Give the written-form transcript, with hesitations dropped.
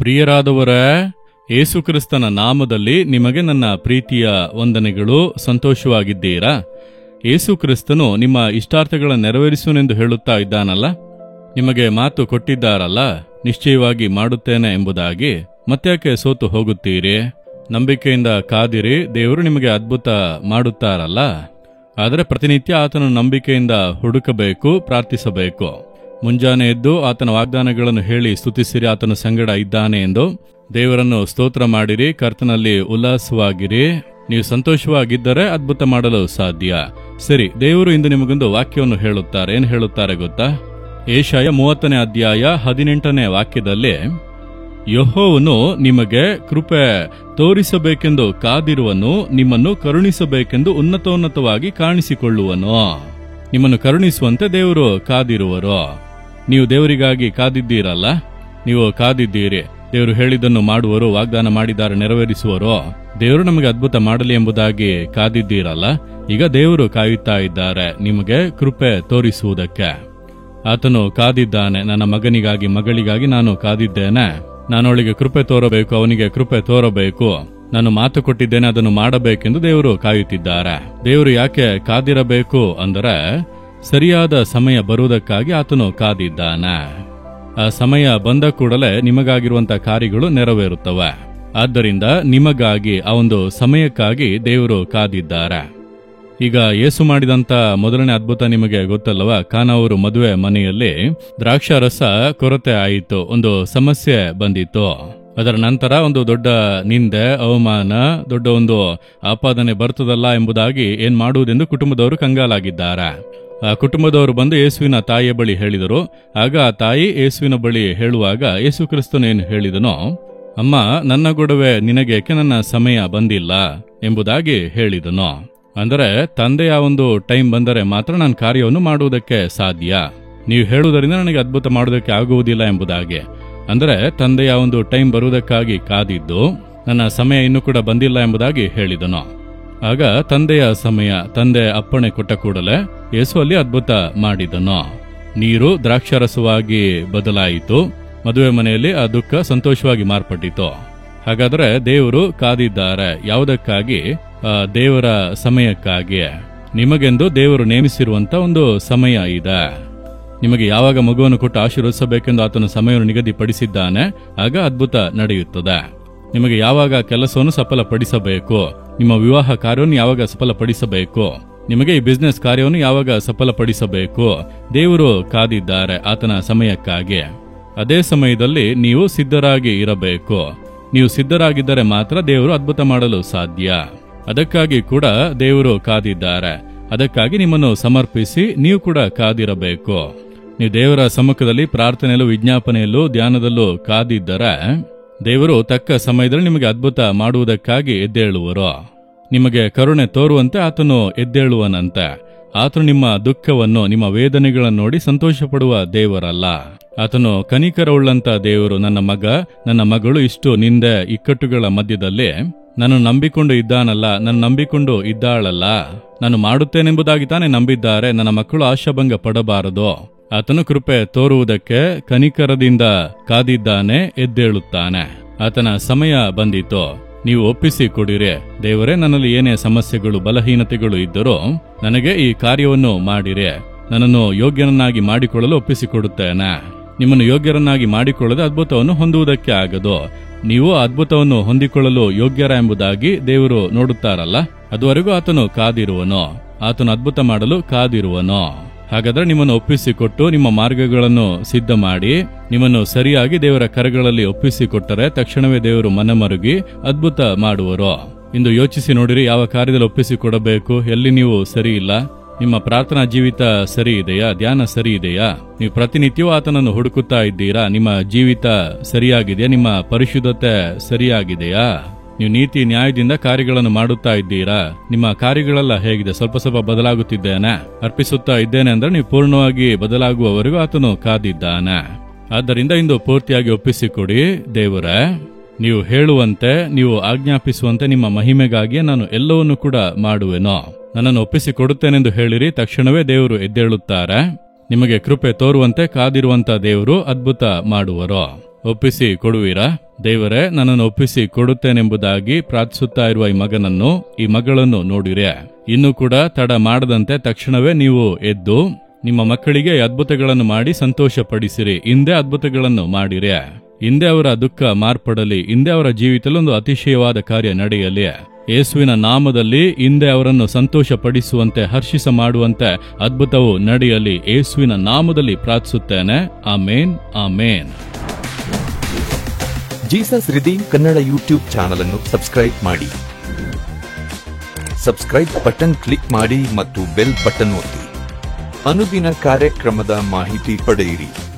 ಪ್ರಿಯರಾದವರೇ, ಯೇಸುಕ್ರಿಸ್ತನ ನಾಮದಲ್ಲಿ ನಿಮಗೆ ನನ್ನ ಪ್ರೀತಿಯ ವಂದನೆಗಳು. ಸಂತೋಷವಾಗಿದ್ದೀರಾ? ಯೇಸುಕ್ರಿಸ್ತನು ನಿಮ್ಮ ಇಷ್ಟಾರ್ಥಗಳನ್ನು ನೆರವೇರಿಸುವನೆಂದು ಹೇಳುತ್ತಾ ಇದ್ದಾನಲ್ಲ, ನಿಮಗೆ ಮಾತು ಕೊಟ್ಟಿದ್ದಾರಲ್ಲ, ನಿಶ್ಚಯವಾಗಿ ಮಾಡುತ್ತೇನೆ ಎಂಬುದಾಗಿ. ಮತ್ತ್ಯಾಕೆ ಸೋತು ಹೋಗುತ್ತೀರಿ? ನಂಬಿಕೆಯಿಂದ ಕಾದಿರಿ, ದೇವರು ನಿಮಗೆ ಅದ್ಭುತ ಮಾಡುತ್ತಾರಲ್ಲ. ಆದರೆ ಪ್ರತಿನಿತ್ಯ ಆತನ ನಂಬಿಕೆಯಿಂದ ಹುಡುಕಬೇಕು, ಪ್ರಾರ್ಥಿಸಬೇಕು. ಮುಂಜಾನೆ ಎದ್ದು ಆತನ ವಾಗ್ದಾನಗಳನ್ನು ಹೇಳಿ ಸ್ತುತಿಸಿರಿ, ಆತನ ಸಂಗಡ ಇದ್ದಾನೆ ಎಂದು. ದೇವರನ್ನು ಸ್ತೋತ್ರ ಮಾಡಿರಿ, ಕರ್ತನಲ್ಲಿ ಉಲ್ಲಾಸವಾಗಿರಿ. ನೀವು ಸಂತೋಷವಾಗಿದ್ದರೆ ಅದ್ಭುತ ಮಾಡಲು ಸಾಧ್ಯ. ಸರಿ, ದೇವರು ಇಂದು ನಿಮಗೊಂದು ವಾಕ್ಯವನ್ನು ಹೇಳುತ್ತಾರೆ. ಏನು ಹೇಳುತ್ತಾರೆ ಗೊತ್ತಾ? ಯೆಶಾಯ 30ನೇ ಅಧ್ಯಾಯ 18ನೇ ವಾಕ್ಯದಲ್ಲಿ, ಯೆಹೋವನು ನಿಮಗೆ ಕೃಪೆ ತೋರಿಸಬೇಕೆಂದು ಕಾದಿರುವನು, ನಿಮ್ಮನ್ನು ಕರುಣಿಸಬೇಕೆಂದು ಉನ್ನತೋನ್ನತವಾಗಿ ಕಾಣಿಸಿಕೊಳ್ಳುವನು. ನಿಮ್ಮನ್ನು ಕರುಣಿಸುವಂತೆ ದೇವರು ಕಾದಿರುವರು. ನೀವು ದೇವರಿಗಾಗಿ ಕಾದಿದ್ದೀರಲ್ಲ, ನೀವು ಕಾದಿದ್ದೀರಿ. ದೇವರು ಹೇಳಿದ್ದನ್ನು ಮಾಡುವರು, ವಾಗ್ದಾನ ಮಾಡಿದ್ದಾರೆ ನೆರವೇರಿಸುವರು. ದೇವರು ನಮಗೆ ಅದ್ಭುತ ಮಾಡಲಿ ಎಂಬುದಾಗಿ ಕಾದಿದ್ದೀರಲ್ಲ. ಈಗ ದೇವರು ಕಾಯುತ್ತಾ ಇದ್ದಾರೆ ನಿಮಗೆ ಕೃಪೆ ತೋರಿಸುವುದಕ್ಕೆ. ಆತನು ಕಾದಿದ್ದಾನೆ. ನನ್ನ ಮಗನಿಗಾಗಿ, ಮಗಳಿಗಾಗಿ ನಾನು ಕಾದಿದ್ದೇನೆ. ನಾನು ಅವಳಿಗೆ ಕೃಪೆ ತೋರಬೇಕು, ಅವನಿಗೆ ಕೃಪೆ ತೋರಬೇಕು. ನಾನು ಮಾತು ಕೊಟ್ಟಿದ್ದೇನೆ, ಅದನ್ನು ಮಾಡಬೇಕೆಂದು ದೇವರು ಕಾಯುತ್ತಿದ್ದಾರೆ. ದೇವರು ಯಾಕೆ ಕಾದಿರಬೇಕು ಅಂದರೆ, ಸರಿಯಾದ ಸಮಯ ಬರುವುದಕ್ಕಾಗಿ ಆತನು ಕಾದಿದ್ದಾನೆ. ಆ ಸಮಯ ಬಂದ ಕೂಡಲೇ ನಿಮಗಾಗಿರುವಂತಹ ಕಾರ್ಯಗಳು ನೆರವೇರುತ್ತವೆ. ಆದ್ದರಿಂದ ನಿಮಗಾಗಿ, ಆ ಒಂದು ಸಮಯಕ್ಕಾಗಿ ದೇವರು ಕಾದಿದ್ದಾರೆ. ಈಗ ಯೇಸು ಮಾಡಿದಂತ ಮೊದಲನೇ ಅದ್ಭುತ ನಿಮಗೆ ಗೊತ್ತಲ್ಲವಾ? ಕಾನಾ ಊರು ಮದುವೆ ಮನೆಯಲ್ಲಿ ದ್ರಾಕ್ಷಾರಸ ಕೊರತೆ ಆಯಿತು, ಒಂದು ಸಮಸ್ಯೆ ಬಂದಿತ್ತು. ಅದರ ನಂತರ ಒಂದು ದೊಡ್ಡ ನಿಂದೆ, ಅವಮಾನ, ದೊಡ್ಡ ಒಂದು ಆಪಾದನೆ ಬರ್ತದಲ್ಲ ಎಂಬುದಾಗಿ ಏನ್ ಮಾಡುವುದೆಂದು ಕುಟುಂಬದವರು ಕಂಗಾಲಾಗಿದ್ದಾರೆ. ಆ ಕುಟುಂಬದವರು ಬಂದು ಯೇಸುವಿನ ತಾಯಿಯ ಬಳಿ ಹೇಳಿದರು. ಆಗ ಆ ತಾಯಿ ಯೇಸುವಿನ ಬಳಿ ಹೇಳುವಾಗ ಯೇಸು ಕ್ರಿಸ್ತನು ಏನು ಹೇಳಿದನೋ, ಅಮ್ಮ, ನನ್ನ ಗೊಡವೆ ನಿನಗೇಕೆ, ನನ್ನ ಸಮಯ ಬಂದಿಲ್ಲ ಎಂಬುದಾಗಿ ಹೇಳಿದನು. ಅಂದರೆ ತಂದೆಯ ಒಂದು ಟೈಮ್ ಬಂದರೆ ಮಾತ್ರ ನಾನು ಕಾರ್ಯವನ್ನು ಮಾಡುವುದಕ್ಕೆ ಸಾಧ್ಯ. ನೀವು ಹೇಳುವುದರಿಂದ ನನಗೆ ಅದ್ಭುತ ಮಾಡುವುದಕ್ಕೆ ಆಗುವುದಿಲ್ಲ ಎಂಬುದಾಗಿ. ಅಂದರೆ ತಂದೆಯ ಒಂದು ಟೈಮ್ ಬರುವುದಕ್ಕಾಗಿ ಕಾದಿದ್ದು, ನನ್ನ ಸಮಯ ಇನ್ನೂ ಕೂಡ ಬಂದಿಲ್ಲ ಎಂಬುದಾಗಿ ಹೇಳಿದನು. ಆಗ ತಂದೆಯ ಸಮಯ, ತಂದೆ ಅಪ್ಪಣೆ ಕೊಟ್ಟ ಕೂಡಲೇ ಯೇಸು ಅಲ್ಲಿ ಅದ್ಭುತ ಮಾಡಿದನು. ನೀರು ದ್ರಾಕ್ಷಾರಸವಾಗಿ ಬದಲಾಯಿತು. ಮದುವೆ ಮನೆಯಲ್ಲಿ ಆ ದುಃಖ ಸಂತೋಷವಾಗಿ ಮಾರ್ಪಟ್ಟಿತು. ಹಾಗಾದರೆ ದೇವರು ಕಾದಿದ್ದಾರೆ. ಯಾವುದಕ್ಕಾಗಿ? ದೇವರ ಸಮಯಕ್ಕಾಗಿ. ನಿಮಗೆಂದು ದೇವರು ನೇಮಿಸಿರುವಂತ ಒಂದು ಸಮಯ ಇದೆ. ನಿಮಗೆ ಯಾವಾಗ ಮಗುವನ್ನು ಕೊಟ್ಟು ಆಶೀರ್ವದಿಸಬೇಕೆಂದು ಆತನ ಸಮಯವನ್ನು ನಿಗದಿಪಡಿಸಿದ್ದಾನೆ, ಆಗ ಅದ್ಭುತ ನಡೆಯುತ್ತದೆ. ನಿಮಗೆ ಯಾವಾಗ ಕೆಲಸವನ್ನು ಸಫಲಪಡಿಸಬೇಕು, ನಿಮ್ಮ ವಿವಾಹ ಕಾರ್ಯವನ್ನು ಯಾವಾಗ ಸಫಲಪಡಿಸಬೇಕು, ನಿಮಗೆ ಈ ಬಿಸ್ನೆಸ್ ಕಾರ್ಯವನ್ನು ಯಾವಾಗ ಸಫಲಪಡಿಸಬೇಕು, ದೇವರು ಕಾದಿದ್ದಾರೆ ಆತನ ಸಮಯಕ್ಕಾಗಿ. ಅದೇ ಸಮಯದಲ್ಲಿ ನೀವು ಸಿದ್ಧರಾಗಿ ಇರಬೇಕು. ನೀವು ಸಿದ್ಧರಾಗಿದ್ದರೆ ಮಾತ್ರ ದೇವರು ಅದ್ಭುತ ಮಾಡಲು ಸಾಧ್ಯ. ಅದಕ್ಕಾಗಿ ಕೂಡ ದೇವರು ಕಾದಿದ್ದಾರೆ. ಅದಕ್ಕಾಗಿ ನಿಮ್ಮನ್ನು ಸಮರ್ಪಿಸಿ ನೀವು ಕೂಡ ಕಾದಿರಬೇಕು. ನೀವು ದೇವರ ಸಮ್ಮುಖದಲ್ಲಿ ಪ್ರಾರ್ಥನೆಯಲ್ಲೂ, ವಿಜ್ಞಾಪನೆಯಲ್ಲೂ, ಧ್ಯಾನದಲ್ಲೂ ಕಾದಿದ್ದರೆ ದೇವರು ತಕ್ಕ ಸಮಯದಲ್ಲಿ ನಿಮಗೆ ಅದ್ಭುತ ಮಾಡುವುದಕ್ಕಾಗಿ ಎದ್ದೇಳುವರು. ನಿಮಗೆ ಕರುಣೆ ತೋರುವಂತೆ ಆತನು ಎದ್ದೇಳುವನಂತೆ. ಆತನು ನಿಮ್ಮ ದುಃಖವನ್ನು, ನಿಮ್ಮ ವೇದನೆಗಳನ್ನು ನೋಡಿ ಸಂತೋಷ ಪಡುವ ದೇವರಲ್ಲ. ಆತನು ಕನಿಕರವುಳ್ಳಂತ ದೇವರು. ನನ್ನ ಮಗ, ನನ್ನ ಮಗಳು ಇಷ್ಟು ನಿಂದೆ ಇಕ್ಕಟ್ಟುಗಳ ಮಧ್ಯದಲ್ಲಿ ನಾನು ನಂಬಿಕೊಂಡು ಇದ್ದಾನಲ್ಲ, ನಾನು ನಂಬಿಕೊಂಡು ಇದ್ದಾಳಲ್ಲ, ನಾನು ಮಾಡುತ್ತೇನೆಂಬುದಾಗಿ ತಾನೇ ನಂಬಿದ್ದಾರೆ. ನನ್ನ ಮಕ್ಕಳು ಆಶಾಭಂಗ ಪಡಬಾರದು. ಆತನು ಕೃಪೆ ತೋರುವುದಕ್ಕೆ ಕನಿಕರದಿಂದ ಕಾದಿದ್ದಾನೆ, ಎದ್ದೇಳುತ್ತಾನೆ. ಆತನ ಸಮಯ ಬಂದಿತು. ನೀವು ಒಪ್ಪಿಸಿ ಕೊಡಿರಿ. ದೇವರೇ, ನನ್ನಲ್ಲಿ ಏನೇ ಸಮಸ್ಯೆಗಳು, ಬಲಹೀನತೆಗಳು ಇದ್ದರೂ ನನಗೆ ಈ ಕಾರ್ಯವನ್ನು ಮಾಡಿರಿ. ನನ್ನನ್ನು ಯೋಗ್ಯನನ್ನಾಗಿ ಮಾಡಿಕೊಳ್ಳಲು ಒಪ್ಪಿಸಿಕೊಡುತ್ತೇನೆ. ನಿಮ್ಮನ್ನು ಯೋಗ್ಯರನ್ನಾಗಿ ಮಾಡಿಕೊಳ್ಳದೆ ಅದ್ಭುತವನ್ನು ಹೊಂದುವುದಕ್ಕೆ ಆಗದು. ನೀವು ಅದ್ಭುತವನ್ನು ಹೊಂದಿಕೊಳ್ಳಲು ಯೋಗ್ಯರ ಎಂಬುದಾಗಿ ದೇವರು ನೋಡುತ್ತಾರಲ್ಲ, ಅದುವರೆಗೂ ಆತನು ಕಾದಿರುವನು. ಆತನು ಅದ್ಭುತ ಮಾಡಲು ಕಾದಿರುವನು. ಹಾಗಾದ್ರೆ ನಿಮ್ಮನ್ನು ಒಪ್ಪಿಸಿಕೊಟ್ಟು ನಿಮ್ಮ ಮಾರ್ಗಗಳನ್ನು ಸಿದ್ಧ ಮಾಡಿ ನಿಮ್ಮನ್ನು ಸರಿಯಾಗಿ ದೇವರ ಕರಗಳಲ್ಲಿ ಒಪ್ಪಿಸಿಕೊಟ್ಟರೆ ತಕ್ಷಣವೇ ದೇವರು ಮನಮರುಗಿ ಅದ್ಭುತ ಮಾಡುವರು. ಇಂದು ಯೋಚಿಸಿ ನೋಡಿರಿ, ಯಾವ ಕಾರ್ಯದಲ್ಲಿ ಒಪ್ಪಿಸಿಕೊಡಬೇಕು, ಎಲ್ಲಿ ನೀವು ಸರಿ ಇಲ್ಲ. ನಿಮ್ಮ ಪ್ರಾರ್ಥನಾ ಜೀವಿತ ಸರಿ ಇದೆಯಾ? ಧ್ಯಾನ ಸರಿ ಇದೆಯಾ? ನೀವು ಪ್ರತಿನಿತ್ಯವೂ ಆತನನ್ನು ಹುಡುಕುತ್ತಾ ಇದ್ದೀರಾ? ನಿಮ್ಮ ಜೀವಿತ ಸರಿಯಾಗಿದೆಯಾ? ನಿಮ್ಮ ಪರಿಶುದ್ಧತೆ ಸರಿಯಾಗಿದೆಯಾ? ನೀವು ನೀತಿ ನ್ಯಾಯದಿಂದ ಕಾರ್ಯಗಳನ್ನು ಮಾಡುತ್ತಾ ಇದ್ದೀರಾ? ನಿಮ್ಮ ಕಾರ್ಯಗಳೆಲ್ಲ ಹೇಗಿದೆ? ಸ್ವಲ್ಪ ಸ್ವಲ್ಪ ಬದಲಾಗುತ್ತಿದ್ದೇನೆ, ಅರ್ಪಿಸುತ್ತಾ ಇದ್ದೇನೆ ಅಂದ್ರೆ ನೀವು ಪೂರ್ಣವಾಗಿ ಬದಲಾಗುವವರೆಗೂ ಆತನು ಕಾದಿದ್ದಾನೆ. ಆದ್ದರಿಂದ ಇಂದು ಪೂರ್ತಿಯಾಗಿ ಒಪ್ಪಿಸಿಕೊಡಿ. ದೇವರೇ, ನೀವು ಹೇಳುವಂತೆ, ನೀವು ಆಜ್ಞಾಪಿಸುವಂತೆ ನಿಮ್ಮ ಮಹಿಮೆಗಾಗಿಯೇ ನಾನು ಎಲ್ಲವನ್ನೂ ಕೂಡ ಮಾಡುವೆನೋ. ನನ್ನನ್ನು ಒಪ್ಪಿಸಿಕೊಡುತ್ತೇನೆಂದು ಹೇಳಿರಿ, ತಕ್ಷಣವೇ ದೇವರು ಎದ್ದೇಳುತ್ತಾರೆ. ನಿಮಗೆ ಕೃಪೆ ತೋರುವಂತೆ ಕಾದಿರುವಂತ ದೇವರು ಅದ್ಭುತ ಮಾಡುವರು. ಒಪ್ಪಿಸಿ ಕೊಡುವಿರಾ? ದೇವರೇ, ನನ್ನನ್ನು ಒಪ್ಪಿಸಿ ಕೊಡುತ್ತೇನೆಂಬುದಾಗಿ ಪ್ರಾರ್ಥಿಸುತ್ತಾ ಇರುವ ಈ ಮಗನನ್ನು, ಈ ಮಗಳನ್ನು ನೋಡಿರೆ. ಇನ್ನೂ ಕೂಡ ತಡ ಮಾಡದಂತೆ ತಕ್ಷಣವೇ ನೀವು ಎದ್ದು ನಿಮ್ಮ ಮಕ್ಕಳಿಗೆ ಅದ್ಭುತಗಳನ್ನು ಮಾಡಿ ಸಂತೋಷ ಪಡಿಸಿರಿ. ಇಂದೇ ಅದ್ಭುತಗಳನ್ನು ಮಾಡಿರೆ. ಇಂದೇ ಅವರ ದುಃಖ ಮಾರ್ಪಡಲಿ. ಇಂದೇ ಅವರ ಜೀವಿತದಲ್ಲಿ ಒಂದು ಅತಿಶಯವಾದ ಕಾರ್ಯ ನಡೆಯಲಿ. ಯೇಸುವಿನ ನಾಮದಲ್ಲಿ ಇಂದೇ ಅವರನ್ನು ಸಂತೋಷ ಪಡಿಸುವಂತೆ, ಹರ್ಷಿಸ ಮಾಡುವಂತೆ ಅದ್ಭುತವು ನಡೆಯಲಿ. ಯೇಸುವಿನ ನಾಮದಲ್ಲಿ ಪ್ರಾರ್ಥಿಸುತ್ತೇನೆ. Amen, amen. Jesus redeem Kannada YouTube channel ಅನ್ನು ಸಬ್ಸ್ಕ್ರೈಬ್ ಮಾಡಿ. ಸಬ್ಸ್ಕ್ರೈಬ್ ಬಟನ್ ಕ್ಲಿಕ್ ಮಾಡಿ ಮತ್ತು ಬೆಲ್ ಬಟನ್ ಒತ್ತಿ. ಅನುದಿನ ಕಾರ್ಯಕ್ರಮದ ಮಾಹಿತಿ ಪಡೆಯಿರಿ.